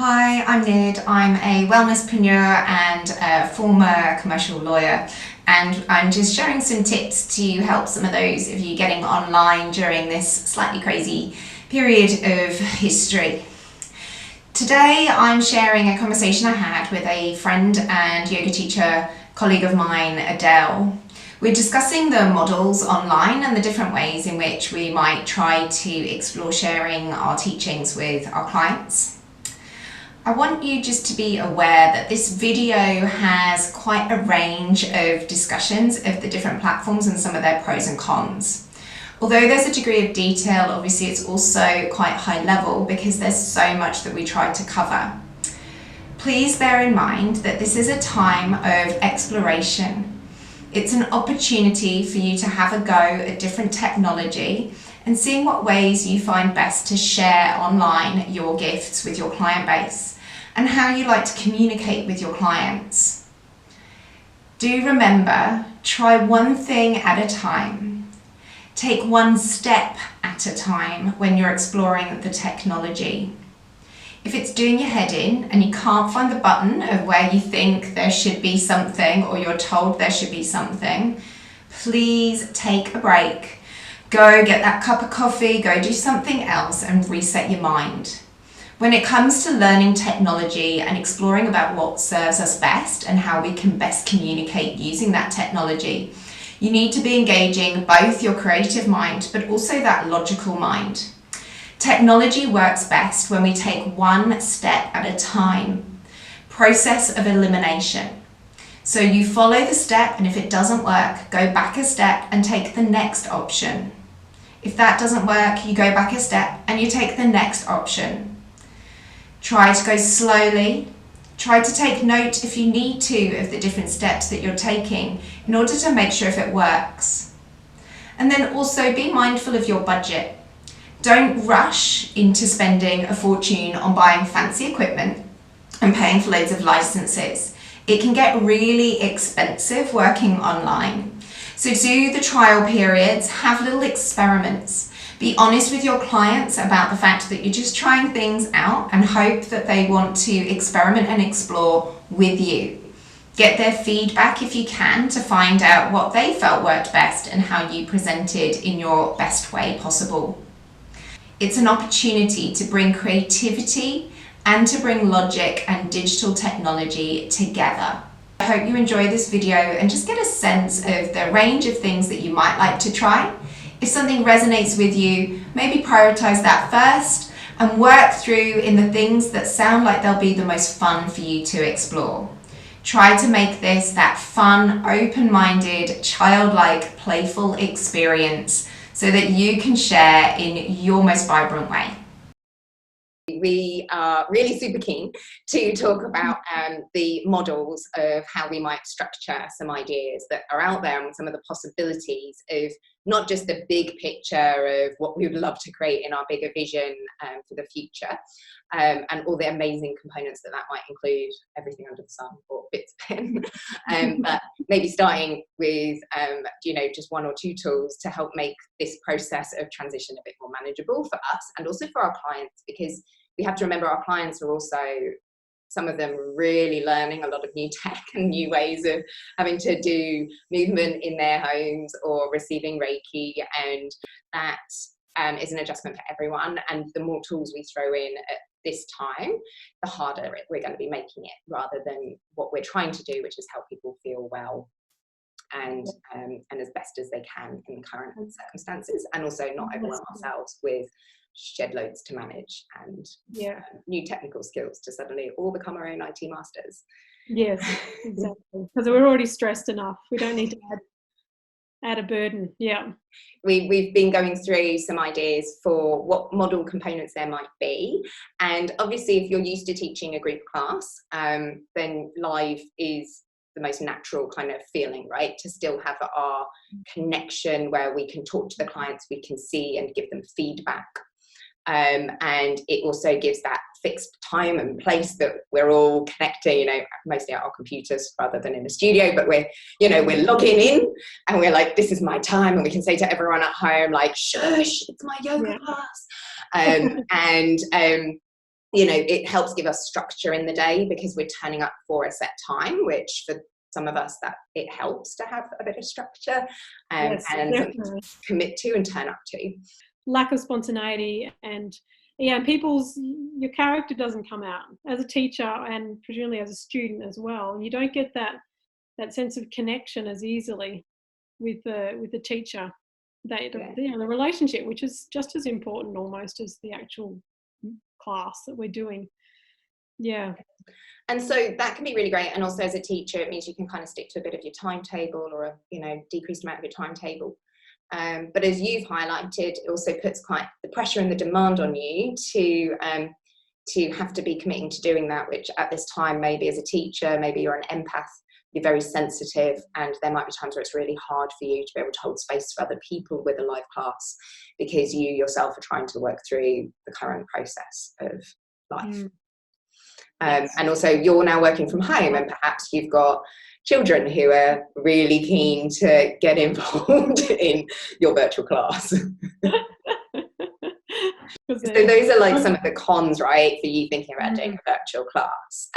Hi, I'm Nid. I'm a wellnesspreneur and a former commercial lawyer, and I'm just sharing some tips to help some of those of you getting online during this slightly crazy period of history. Today I'm sharing a conversation I had with a friend and yoga teacher colleague of mine, Adele. We're discussing the models online and the different ways in which we might try to explore sharing our teachings with our clients. I want you just to be aware that this video has quite a range of discussions of the different platforms and some of their pros and cons. Although there's a degree of detail, obviously it's also quite high level because there's so much that we try to cover. Please bear in mind that this is a time of exploration. It's an opportunity for you to have a go at different technology and seeing what ways you find best to share online your gifts with your client base and how you like to communicate with your clients. Do remember, try one thing at a time. Take one step at a time when you're exploring the technology. If it's doing your head in and you can't find the button of where you think there should be something or you're told there should be something, please take a break. Go get that cup of coffee, go do something else and reset your mind. When it comes to learning technology and exploring about what serves us best and how we can best communicate using that technology, you need to be engaging both your creative mind but also that logical mind. Technology works best when we take one step at a time. Process of elimination. So you follow the step, and if it doesn't work, go back a step and take the next option. If that doesn't work, you go back a step and you take the next option. Try to go slowly. Try to take note if you need to of the different steps that you're taking in order to make sure if it works. And then also be mindful of your budget. Don't rush into spending a fortune on buying fancy equipment and paying for loads of licenses. It can get really expensive working online. So do the trial periods, have little experiments. Be honest with your clients about the fact that you're just trying things out and hope that they want to experiment and explore with you. Get their feedback if you can to find out what they felt worked best and how you presented in your best way possible. It's an opportunity to bring creativity and to bring logic and digital technology together. I hope you enjoy this video and just get a sense of the range of things that you might like to try. If something resonates with you, maybe prioritize that first and work through in the things that sound like they'll be the most fun for you to explore. Try to make this that fun, open-minded, childlike, playful experience so that you can share in your most vibrant way. We are really super keen to talk about the models of how we might structure some ideas that are out there and some of the possibilities of not just the big picture of what we would love to create in our bigger vision for the future and all the amazing components that might include, everything under the sun or bits of it, but maybe starting with just one or two tools to help make this process of transition a bit more manageable for us and also for our clients, because we have to remember our clients are also, some of them really learning a lot of new tech and new ways of having to do movement in their homes or receiving Reiki, and that is an adjustment for everyone. And the more tools we throw in at this time, the harder we're going to be making it, rather than what we're trying to do, which is help people feel well and as best as they can in the current circumstances, and also not overwhelm ourselves with shed loads to manage and new technical skills to suddenly all become our own IT masters. Yes, exactly. Because we're already stressed enough. We don't need to add a burden. Yeah. We've been going through some ideas for what model components there might be. And obviously, if you're used to teaching a group class, then live is the most natural kind of feeling, right? To still have our connection where we can talk to the clients, we can see and give them feedback. And it also gives that fixed time and place that we're all connecting, mostly at our computers rather than in the studio, but we're logging in and we're like, this is my time, and we can say to everyone at home, like, shush, it's my yoga class. you know, it helps give us structure in the day because we're turning up for a set time, which for some of us that it helps to have a bit of structure, Yes, and something definitely. to commit to and turn up to. Lack of spontaneity, and your character doesn't come out as a teacher and presumably as a student as well. You don't get that sense of connection as easily with the teacher. The relationship, which is just as important almost as the actual class that we're doing. Yeah. And so that can be really great. And also as a teacher, it means you can kind of stick to a bit of your timetable, or a, you know, decreased amount of your timetable. But as you've highlighted, it also puts quite the pressure and the demand on you to have to be committing to doing that, which at this time, maybe as a teacher, maybe you're an empath, you're very sensitive, and there might be times where it's really hard for you to be able to hold space for other people with a live class because you yourself are trying to work through the current process of life. Yes. And also you're now working from home, and perhaps you've got children who are really keen to get involved in your virtual class. So those are like some of the cons, right, for you thinking about doing a virtual class.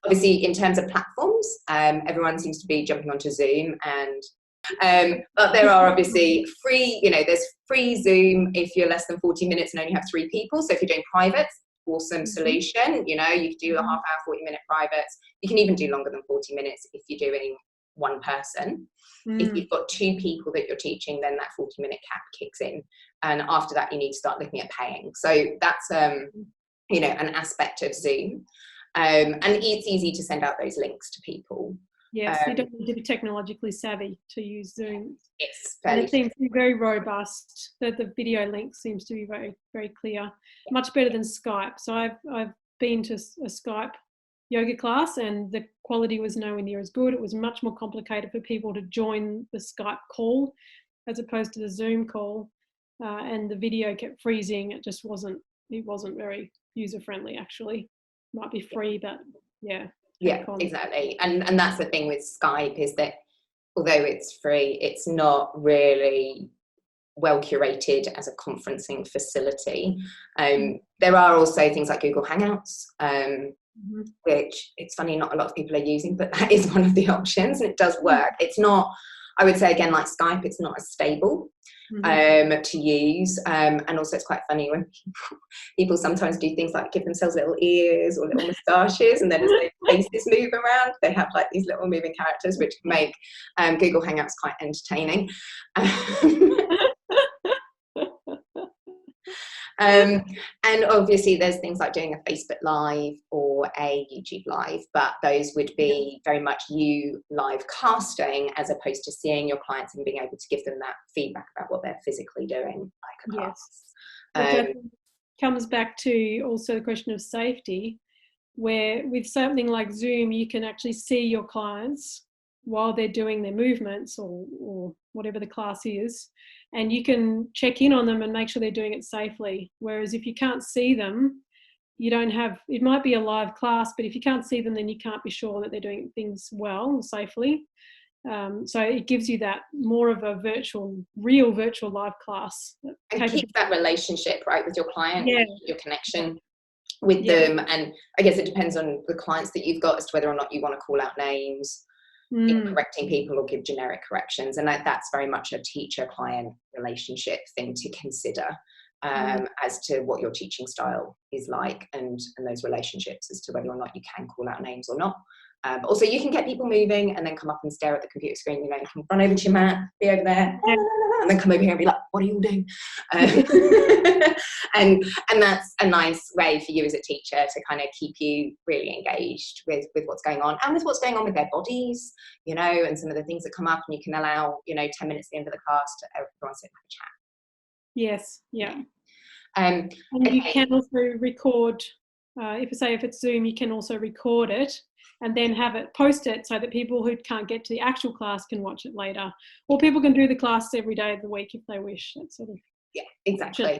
Obviously, in terms of platforms, everyone seems to be jumping onto Zoom, and but there are obviously free, you know, there's free Zoom if you're less than 40 minutes and only have 3 people. So if you're doing privates, awesome solution. You know, you could do a half hour, 40-minute privates. You can even do longer than 40 minutes if you're doing one person. If you've got 2 people that you're teaching, then that 40-minute cap kicks in. And after that, you need to start looking at paying. So that's, you know, an aspect of Zoom. And it's easy to send out those links to people. Yes, you don't need to be technologically savvy to use Zoom. And it seems to be very robust. The video link seems to be very, very clear. Much better than Skype. So I've been to a Skype yoga class, and the quality was nowhere near as good. It was much more complicated for people to join the Skype call as opposed to the Zoom call, and the video kept freezing. It wasn't very user friendly. Actually, might be free, but yeah. Yeah, exactly. And that's the thing with Skype, is that although it's free, it's not really well curated as a conferencing facility. There are also things like Google Hangouts, which it's funny not a lot of people are using, but that is one of the options, and it does work. It's not, I would say again, like Skype, it's not as stable to use, and also it's quite funny when people sometimes do things like give themselves little ears or little moustaches, and then as their faces move around, they have like these little moving characters, which can make Google Hangouts quite entertaining. And obviously there's things like doing a Facebook Live or a YouTube Live, but those would be very much you live casting as opposed to seeing your clients and being able to give them that feedback about what they're physically doing like a class. That comes back to also the question of safety, where with something like Zoom, you can actually see your clients while they're doing their movements or whatever the class is, and you can check in on them and make sure they're doing it safely. Whereas if you can't see them, you don't have, it might be a live class, but if you can't see them, then you can't be sure that they're doing things well and safely. So it gives you that more of a real virtual live class. And keep that relationship, right, with your client, your connection with them. And I guess it depends on the clients that you've got as to whether or not you want to call out names, correcting people, or give generic corrections. And that's very much a teacher-client relationship thing to consider, as to what your teaching style is like, and those relationships as to whether or not you can call out names or not. But also you can get people moving and then come up and stare at the computer screen. You know, you can run over to your mat, be over there, and then come over here and be like, what are you all doing? And that's a nice way for you as a teacher to kind of keep you really engaged with what's going on, and with what's going on with their bodies, you know, and some of the things that come up, and you can allow, you know, 10 minutes at the end of the class to everyone sit and have a chat. Yes, yeah. And you can also record, if it's Zoom, you can also record it and then post it so that people who can't get to the actual class can watch it later. Or people can do the class every day of the week if they wish. That sort of. Yeah, exactly.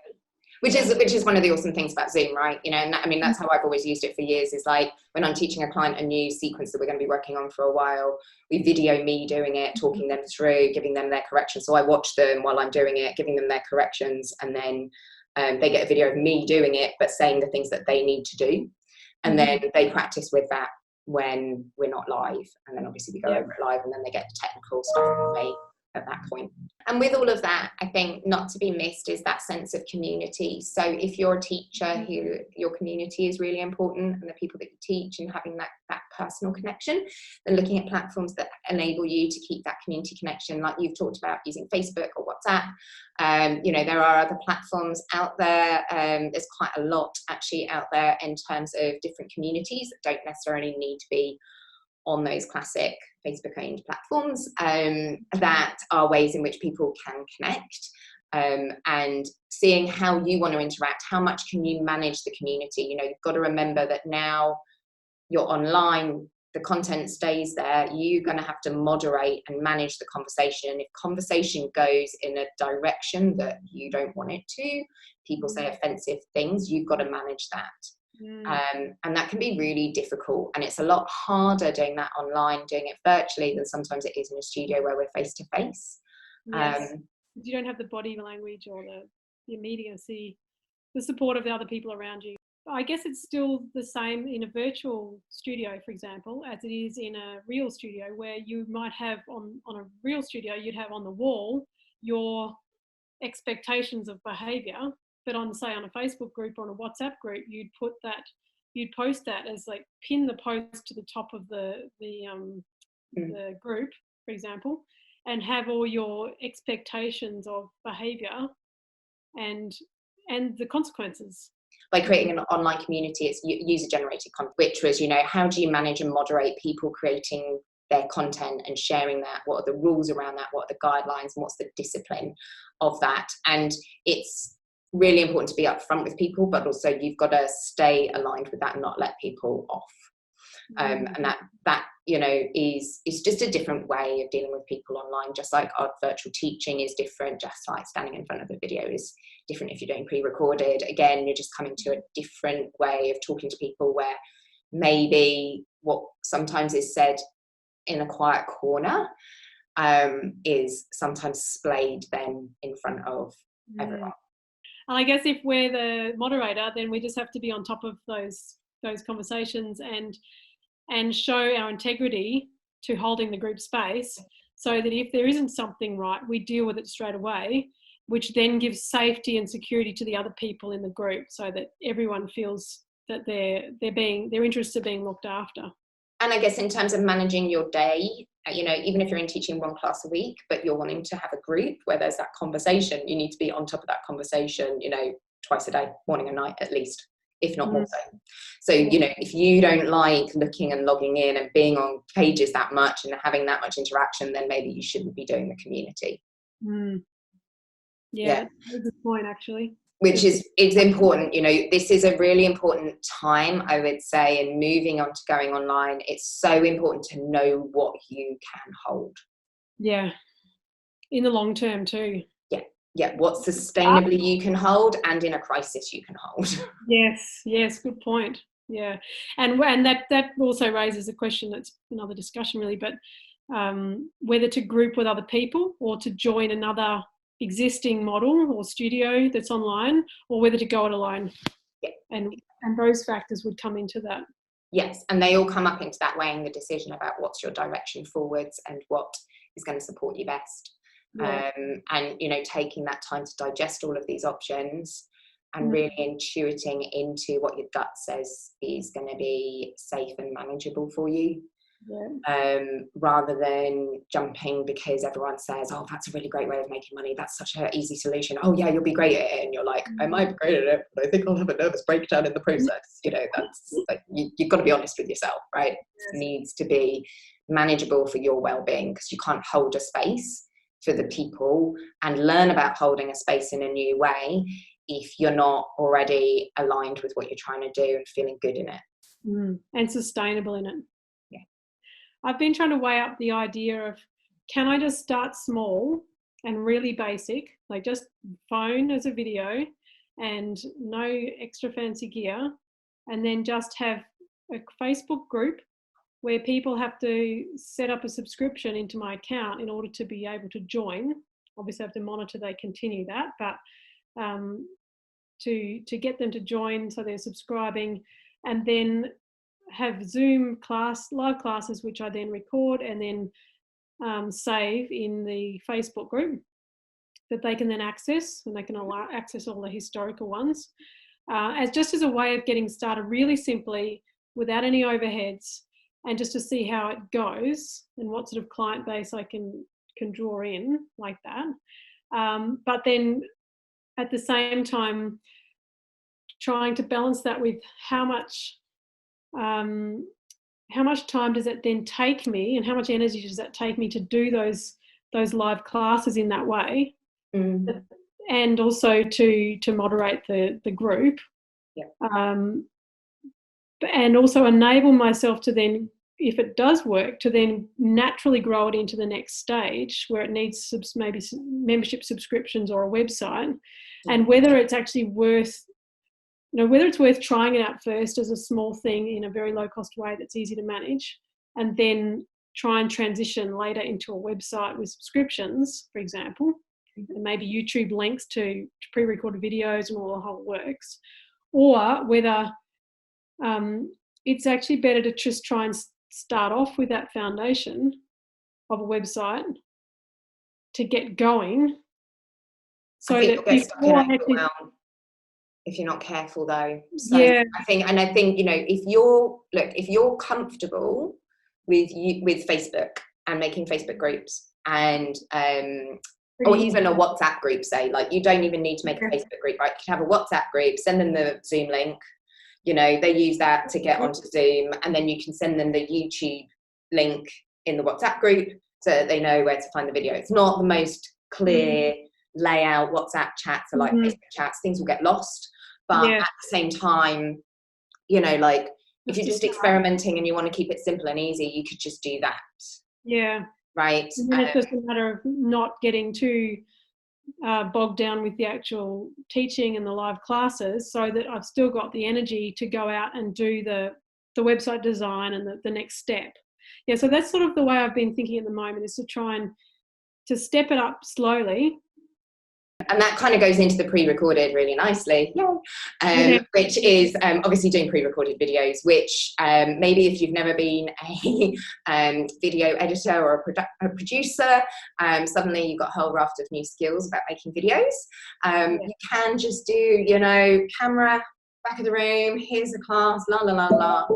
Which is one of the awesome things about Zoom, right? You know, and I mean, that's how I've always used it for years, is like when I'm teaching a client a new sequence that we're going to be working on for a while, we video me doing it, talking them through, giving them their corrections. So I watch them while I'm doing it, giving them their corrections, and then They get a video of me doing it, but saying the things that they need to do. And then they practice with that when we're not live. And then obviously we go over it live, and then they get the technical stuff from me at that point. And with all of that, I think not to be missed is that sense of community. So if you're a teacher who your community is really important, and the people that you teach, and having that personal connection, then looking at platforms that enable you to keep that community connection, like you've talked about using Facebook or WhatsApp. You know, there are other platforms out there. There's quite a lot actually out there in terms of different communities that don't necessarily need to be on those classic Facebook-owned platforms, that are ways in which people can connect, and seeing how you want to interact. How much can you manage the community? You know, you've got to remember that now you're online, the content stays there. You're going to have to moderate and manage the conversation. And if conversation goes in a direction that you don't want it to, people say offensive things, you've got to manage that. And that can be really difficult, and it's a lot harder doing that online, doing it virtually, than sometimes it is in a studio where we're face to face. You don't have the body language or the immediacy, the support of the other people around you. I guess it's still the same in a virtual studio, for example, as it is in a real studio, where you might have on a real studio, you'd have on the wall your expectations of behaviour. But on, say, on a Facebook group or on a WhatsApp group, you'd post that as, like, pin the post to the top of the group, for example, and have all your expectations of behaviour and the consequences. By creating an online community, it's user-generated content, which was, you know, how do you manage and moderate people creating their content and sharing that? What are the rules around that? What are the guidelines? And what's the discipline of that? And it's really important to be upfront with people, but also you've got to stay aligned with that and not let people off. And that you know is just a different way of dealing with people online. Just like our virtual teaching is different, just like standing in front of the video is different if you're doing pre-recorded. Again, you're just coming to a different way of talking to people, where maybe what sometimes is said in a quiet corner is sometimes splayed then in front of everyone. And I guess if we're the moderator, then we just have to be on top of those conversations and show our integrity to holding the group space, so that if there isn't something right, we deal with it straight away, which then gives safety and security to the other people in the group, so that everyone feels that their interests are being looked after. And I guess in terms of managing your day, you know, even if you're in teaching one class a week, but you're wanting to have a group where there's that conversation, you need to be on top of that conversation, you know, twice a day, morning and night at least, if not more so. So, you know, if you don't like looking and logging in and being on pages that much and having that much interaction, then maybe you shouldn't be doing the community. Yeah, that's a good point, actually. Which is, it's important, you know, this is a really important time, I would say, in moving on to going online. It's so important to know what you can hold. Yeah, in the long term too. Yeah, what sustainably you can hold, and in a crisis you can hold. Yes, good point. Yeah, and that also raises a question that's another discussion really, but whether to group with other people or to join another existing model or studio that's online, or whether to go it alone. And those factors would come into that. Yes, and they all come up into that, weighing the decision about what's your direction forwards and what is going to support you best. And you know, taking that time to digest all of these options and really intuiting into what your gut says is going to be safe and manageable for you. Rather than jumping because everyone says, oh, that's a really great way of making money, that's such an easy solution, oh yeah, you'll be great at it, and you're like, I might be great at it, but I think I'll have a nervous breakdown in the process. You know, that's like, you've got to be honest with yourself, right? It needs to be manageable for your well-being, because you can't hold a space for the people and learn about holding a space in a new way if you're not already aligned with what you're trying to do and feeling good in it. And sustainable in it. I've been trying to weigh up the idea of, can I just start small and really basic, like just phone as a video and no extra fancy gear, and then just have a Facebook group where people have to set up a subscription into my account in order to be able to join. Obviously I have to monitor they continue that, but to get them to join, so they're subscribing, and then have Zoom live classes, which I then record and then save in the Facebook group that they can then access, and they can access all the historical ones, as a way of getting started really simply, without any overheads, and just to see how it goes and what sort of client base I can draw in like that. But then at the same time, trying to balance that with how much time does it then take me, and how much energy does that take me to do those live classes in that way, and also to moderate the group, and also enable myself to then, if it does work, to then naturally grow it into the next stage where it needs maybe membership subscriptions or a website, and whether it's actually worth, whether it's worth trying it out first as a small thing in a very low cost way that's easy to manage, and then try and transition later into a website with subscriptions, for example, and maybe YouTube links to pre-recorded videos and all the whole works, or whether it's actually better to just try and start off with that foundation of a website to get going. So that if you're not careful though. So I think, if you're comfortable with Facebook and making Facebook groups and or even a WhatsApp group, say, like, you don't even need to make a Facebook group, right? You can have a WhatsApp group, send them the Zoom link, they use that to get onto Zoom, and then you can send them the YouTube link in the WhatsApp group so that they know where to find the video. It's not the most clear layout. WhatsApp chats are like Facebook chats, things will get lost. But at the same time, if you're just experimenting and you want to keep it simple and easy, you could just do that. Yeah. Right. And then it's just a matter of not getting too bogged down with the actual teaching and the live classes, so that I've still got the energy to go out and do the website design and the next step. Yeah, so that's sort of the way I've been thinking at the moment, is to try and to step it up slowly. And that kind of goes into the pre-recorded really nicely, which is obviously doing pre-recorded videos, which maybe if you've never been a video editor or a producer, suddenly you've got a whole raft of new skills about making videos. You can just do, camera, back of the room, here's a class, la, la, la, la,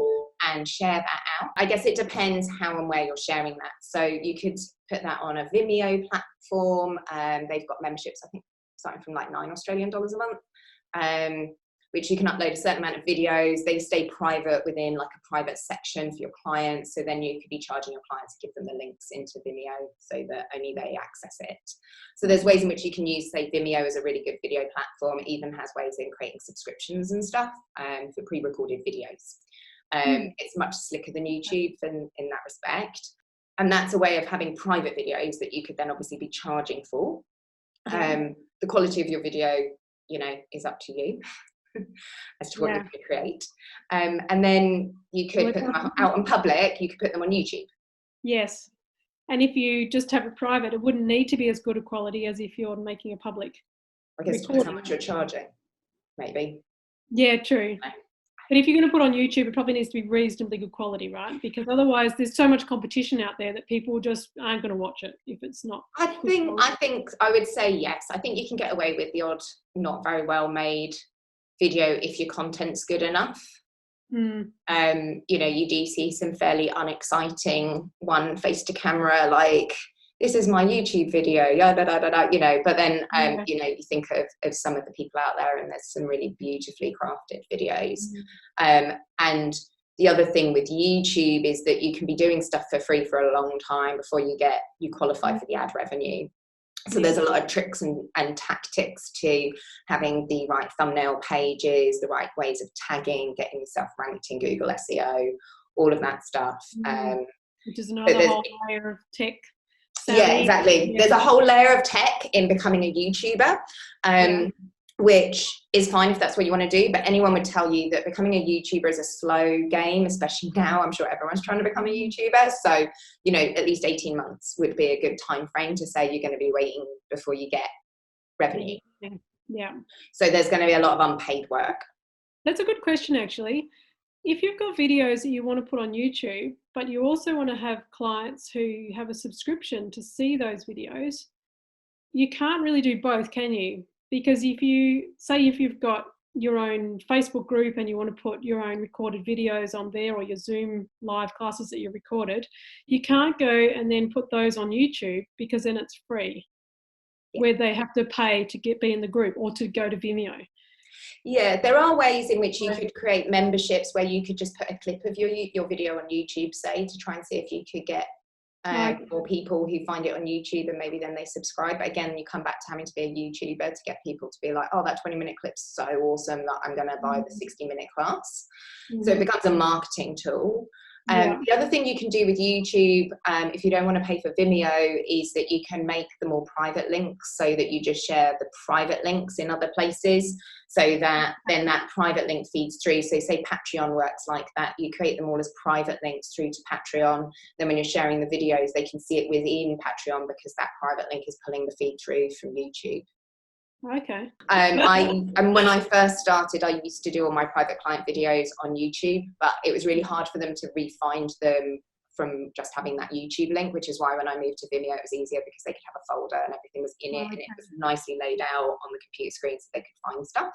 and share that out. I guess it depends how and where you're sharing that. So you could put that on a Vimeo platform. They've got memberships, I think, starting from like $9 Australian a month, which you can upload a certain amount of videos. They stay private within like a private section for your clients. So then you could be charging your clients to give them the links into Vimeo so that only they access it. So there's ways in which you can use, say, Vimeo as a really good video platform. It even has ways in creating subscriptions and stuff for pre-recorded videos. It's much slicker than YouTube in that respect. And that's a way of having private videos that you could then obviously be charging for. The quality of your video, is up to you as to what you could create. And then you could put them out in public, you could put them on YouTube. Yes. And if you just have it private, it wouldn't need to be as good a quality as if you're making a public. I guess it depends how much you're charging, maybe. Yeah, true. But if you're going to put on YouTube, it probably needs to be reasonably good quality, right? Because otherwise there's so much competition out there that people just aren't going to watch it if it's not. I think I would say yes. I think you can get away with the odd not very well made video if your content's good enough. You do see some fairly unexciting one face to camera, like, this is my YouTube video, but then, you think of some of the people out there, and there's some really beautifully crafted videos. And the other thing with YouTube is that you can be doing stuff for free for a long time before you qualify for the ad revenue. So there's a lot of tricks and tactics to having the right thumbnail pages, the right ways of tagging, getting yourself ranked in Google SEO, all of that stuff. Which is another whole layer of tech. Yeah, exactly. There's a whole layer of tech in becoming a YouTuber, which is fine if that's what you want to do. But anyone would tell you that becoming a YouTuber is a slow game, especially now. I'm sure everyone's trying to become a YouTuber. So, at least 18 months would be a good time frame to say you're going to be waiting before you get revenue. Yeah. So there's going to be a lot of unpaid work. That's a good question, actually. If you've got videos that you want to put on YouTube, but you also want to have clients who have a subscription to see those videos, you can't really do both, can you? Because if you've got your own Facebook group and you want to put your own recorded videos on there, or your Zoom live classes that you recorded, you can't go and then put those on YouTube, because then it's free, where they have to pay to be in the group or to go to Vimeo. Yeah, there are ways in which you could create memberships where you could just put a clip of your video on YouTube, say, to try and see if you could get more people who find it on YouTube, and maybe then they subscribe. But again, you come back to having to be a YouTuber to get people to be like, oh, that 20-minute clip's so awesome that I'm going to buy the 60-minute class. So it becomes a marketing tool. The other thing you can do with YouTube, if you don't want to pay for Vimeo, is that you can make them all private links, so that you just share the private links in other places, so that then that private link feeds through. So say Patreon works like that. You create them all as private links through to Patreon. Then when you're sharing the videos, they can see it within Patreon, because that private link is pulling the feed through from YouTube. Okay. And when I first started, I used to do all my private client videos on YouTube, but it was really hard for them to re-find them from just having that YouTube link, which is why when I moved to Vimeo, it was easier, because they could have a folder and everything was in it, and it was nicely laid out on the computer screen so they could find stuff.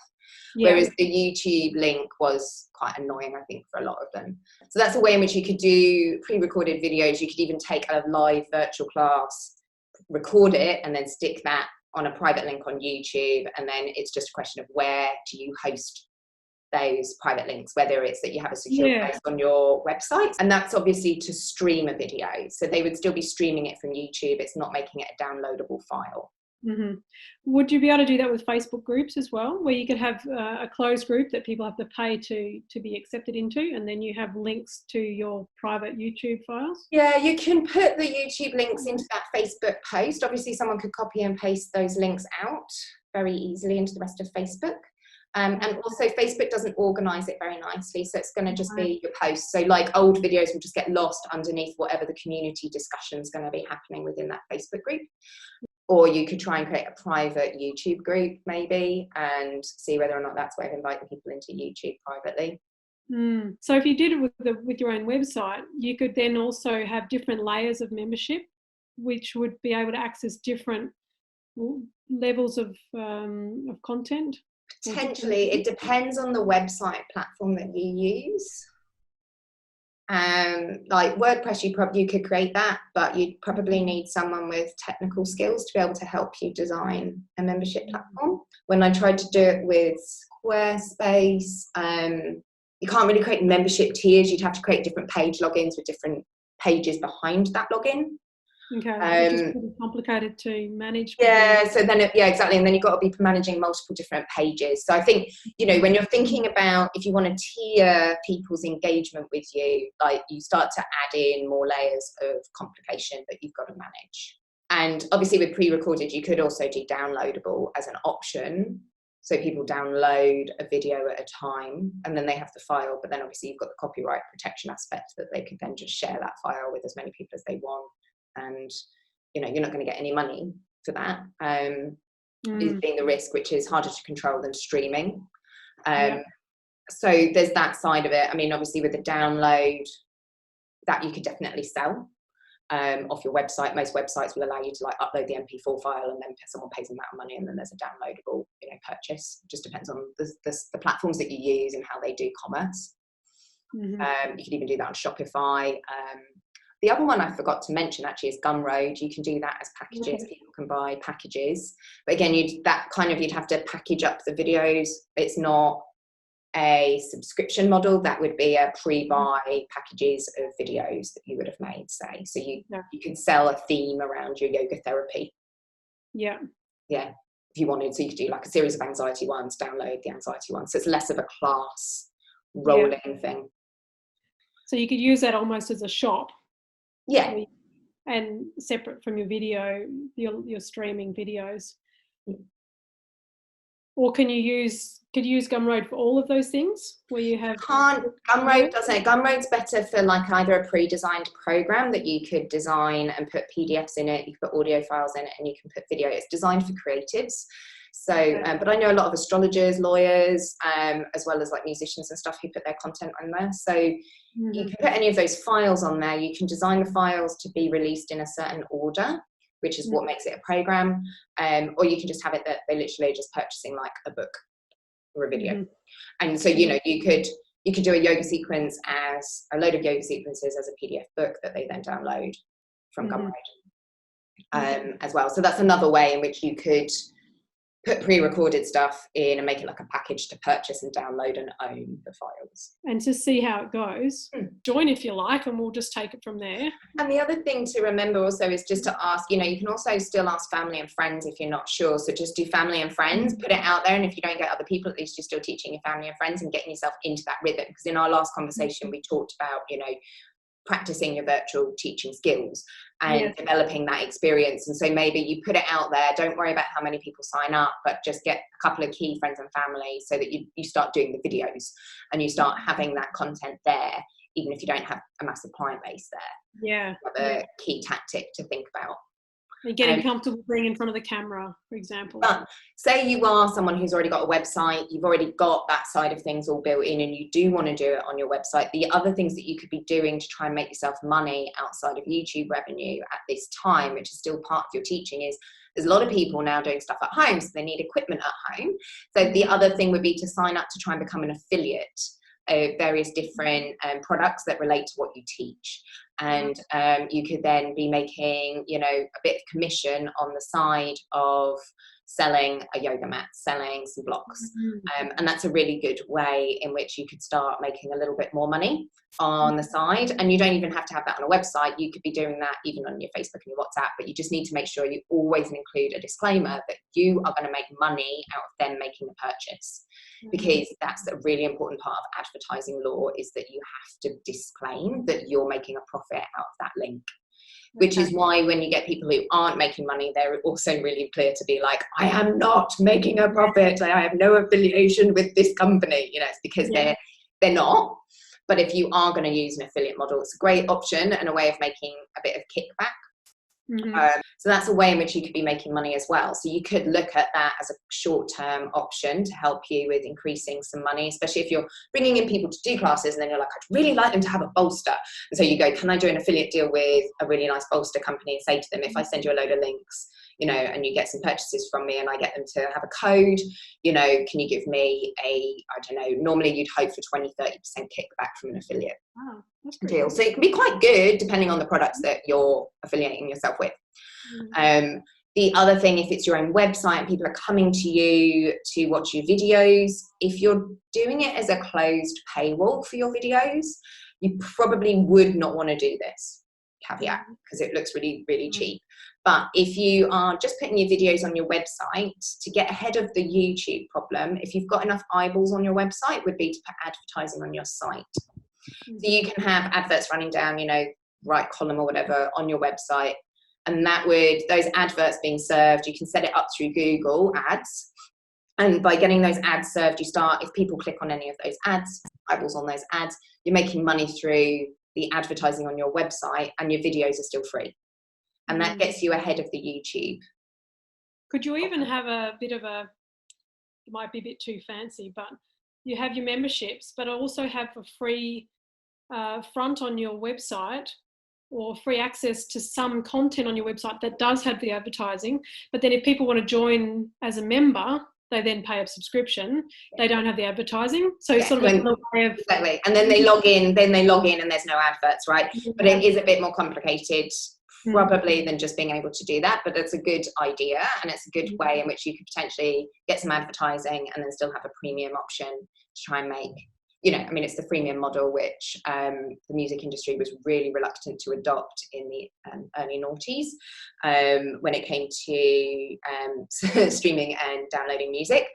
Whereas the YouTube link was quite annoying, I think, for a lot of them. So that's a way in which you could do pre-recorded videos. You could even take a live virtual class, record it, and then stick that on a private link on YouTube, and then it's just a question of where do you host those private links, whether it's that you have a secure place on your website, and that's obviously to stream a video, so they would still be streaming it from YouTube. It's not making it a downloadable file. Would you be able to do that with Facebook groups as well, where you could have a closed group that people have to pay to be accepted into, and then you have links to your private YouTube files? Yeah, you can put the YouTube links into that Facebook post. Obviously, someone could copy and paste those links out very easily into the rest of Facebook. And also Facebook doesn't organise it very nicely, so it's going to just be your posts. So like old videos will just get lost underneath whatever the community discussion is going to be happening within that Facebook group. Or you could try and create a private YouTube group maybe, and see whether or not that's a way of inviting people into YouTube privately. So if you did it with your own website, you could then also have different layers of membership, which would be able to access different levels of content. Potentially, it depends on the website platform that you use. Like WordPress, you could create that, but you'd probably need someone with technical skills to be able to help you design a membership platform. When I tried to do it with Squarespace, you can't really create membership tiers. You'd have to create different page logins with different pages behind that login. Okay, which is pretty complicated to manage. Yeah, so then exactly, and then you've got to be managing multiple different pages. So I think, when you're thinking about if you want to tier people's engagement with you, like you start to add in more layers of complication that you've got to manage. And obviously with pre-recorded, you could also do downloadable as an option. So people download a video at a time, and then they have the file, but then obviously you've got the copyright protection aspect that they could then just share that file with as many people as they want. And you're not going to get any money for that, is being the risk, which is harder to control than streaming. So there's that side of it. I mean, obviously with the download, that you could definitely sell off your website. Most websites will allow you to like upload the MP4 file, and then someone pays an amount of money, and then there's a downloadable purchase. It just depends on the platforms that you use and how they do commerce. You could even do that on Shopify. The other one I forgot to mention actually is Gumroad. You can do that as packages. People can buy packages. But again, you'd have to package up the videos. It's not a subscription model. That would be a pre-buy packages of videos that you would have made, say. So you can sell a theme around your yoga therapy. Yeah. If you wanted. So you could do like a series of anxiety ones, download the anxiety ones. So it's less of a class rolling thing. So you could use that almost as a shop. Yeah. And separate from your video, your streaming videos. Or could you use Gumroad for all of those things where you have? Gumroad doesn't. Gumroad's better for like either a pre-designed program that you could design and put PDFs in it, you can put audio files in it, and you can put video. It's designed for creatives. So, but I know a lot of astrologers, lawyers, as well as like musicians and stuff who put their content on there. So you can put any of those files on there. You can design the files to be released in a certain order, which is what makes it a program. Or you can just have it that they literally are just purchasing like a book or a video. And so, you know, you could do a yoga sequence as a load of yoga sequences as a PDF book that they then download from Gumroad as well. So that's another way in which you could put pre-recorded stuff in and make it like a package to purchase and download and own the files. And to see how it goes. Join if you like, and we'll just take it from there. And the other thing to remember also is just to ask, you know, you can also still ask family and friends if you're not sure. So just do family and friends, put it out there. And if you don't get other people, at least you're still teaching your family and friends and getting yourself into that rhythm. Because in our last conversation, we talked about, you know, practicing your virtual teaching skills and developing that experience. And so maybe you put it out there, don't worry about how many people sign up, but just get a couple of key friends and family so that you start doing the videos and you start having that content there, even if you don't have a massive client base there. Another key tactic to think about. And getting comfortable being in front of the camera, for example. But say you are someone who's already got a website, you've already got that side of things all built in, and you do want to do it on your website. The other things that you could be doing to try and make yourself money outside of YouTube revenue at this time, which is still part of your teaching, is there's a lot of people now doing stuff at home, so they need equipment at home. So the other thing would be to sign up to try and become an affiliate of various different products that relate to what you teach. And you could then be making, you know, a bit of commission on the side of selling a yoga mat, selling some blocks. And that's a really good way in which you could start making a little bit more money on the side. And you don't even have to have that on a website. You could be doing that even on your Facebook and your WhatsApp, but you just need to make sure you always include a disclaimer that you are going to make money out of them making a purchase. Because that's a really important part of advertising law, is that you have to disclaim that you're making a profit out of that link. Which is why when you get people who aren't making money, they're also really clear to be like, I am not making a profit. I have no affiliation with this company. You know, it's because they're not. But if you are going to use an affiliate model, it's a great option and a way of making a bit of kickback. So that's a way in which you could be making money as well. So you could look at that as a short-term option to help you with increasing some money, especially if you're bringing in people to do classes and then you're like, I'd really like them to have a bolster. And so you go, can I do an affiliate deal with a really nice bolster company, and say to them, if I send you a load of links, you know, and you get some purchases from me and I get them to have a code, you know, can you give me I don't know, normally you'd hope for 20-30% kickback from an affiliate deal. So it can be quite good depending on the products that you're affiliating yourself with. The other thing, if it's your own website and people are coming to you to watch your videos, if you're doing it as a closed paywall for your videos, you probably would not want to do this, caveat, because it looks really, really cheap. But if you are just putting your videos on your website, to get ahead of the YouTube problem, if you've got enough eyeballs on your website, would be to put advertising on your site. So you can have adverts running down, you know, right column or whatever on your website. And that would, those adverts being served, you can set it up through Google Ads. And by getting those ads served, you start, if people click on any of those ads, eyeballs on those ads, you're making money through the advertising on your website, and your videos are still free. And that gets you ahead of the YouTube. Could you even have a bit of a, it might be a bit too fancy, but you have your memberships, but also have a free front on your website, or free access to some content on your website that does have the advertising. But then if people want to join as a member, they then pay a subscription. They don't have the advertising. So sort of another way of... Exactly. And then they log in and there's no adverts, right? But it is a bit more complicated probably than just being able to do that. But it's a good idea, and it's a good way in which you could potentially get some advertising and then still have a premium option to try and make, you know, I mean, it's the freemium model, which the music industry was really reluctant to adopt in the early noughties when it came to streaming and downloading music.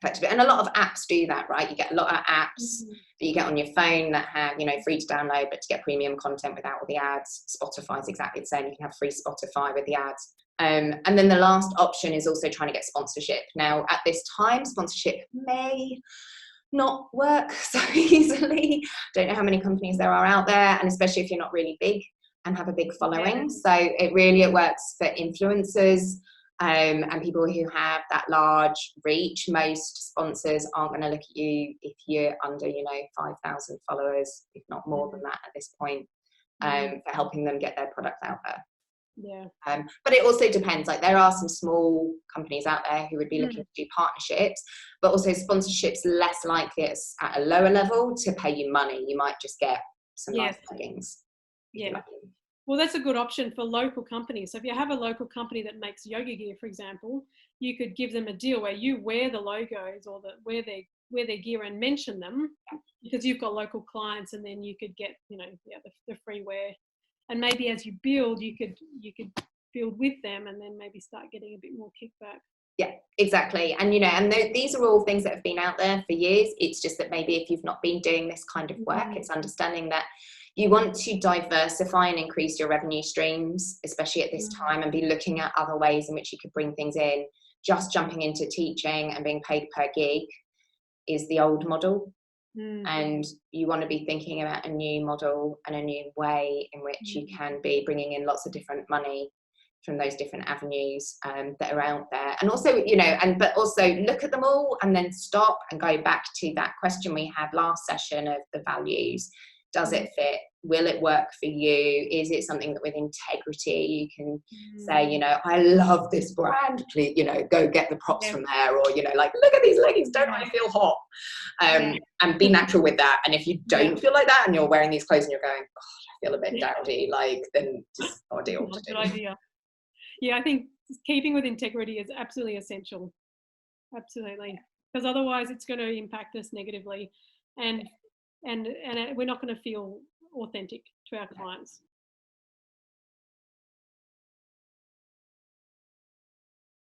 Effectively. And a lot of apps do that, right? You get a lot of apps that you get on your phone that have, you know, free to download, but to get premium content without all the ads. Spotify is exactly the same. You can have free Spotify with the ads. And then the last option is also trying to get sponsorship. Now, at this time, sponsorship may not work so easily. Don't know how many companies there are out there, and especially if you're not really big and have a big following. So it works for influencers and people who have that large reach. Most sponsors aren't going to look at you if you're under, 5,000 followers, if not more than that at this point, for helping them get their product out there. Yeah. But it also depends. Like, there are some small companies out there who would be looking to do partnerships, but also sponsorships less likely at a lower level to pay you money. You might just get some nice leggings. Yeah. Well, that's a good option for local companies. So if you have a local company that makes yoga gear, for example, you could give them a deal where you wear the logos or wear their gear and mention them, because you've got local clients, and then you could get, the free wear. And maybe as you build, you could build with them, and then maybe start getting a bit more kickback. Yeah, exactly. And these are all things that have been out there for years. It's just that maybe if you've not been doing this kind of work, it's understanding that you want to diversify and increase your revenue streams, especially at this time, and be looking at other ways in which you could bring things in. Just jumping into teaching and being paid per gig is the old model. And you want to be thinking about a new model and a new way in which you can be bringing in lots of different money from those different avenues that are out there. And also, but also look at them all and then stop and go back to that question we had last session of the values. Does it fit? Will it work for you? Is it something that with integrity you can say, I love this brand, please, go get the props from there, or, like, look at these leggings, don't I feel hot? And be natural with that. And if you don't feel like that and you're wearing these clothes and you're going, God, I feel a bit dowdy, then just not a deal to do. Good idea. Yeah, I think keeping with integrity is absolutely essential. Absolutely. Because otherwise it's going to impact us negatively. And we're not going to feel authentic to our clients.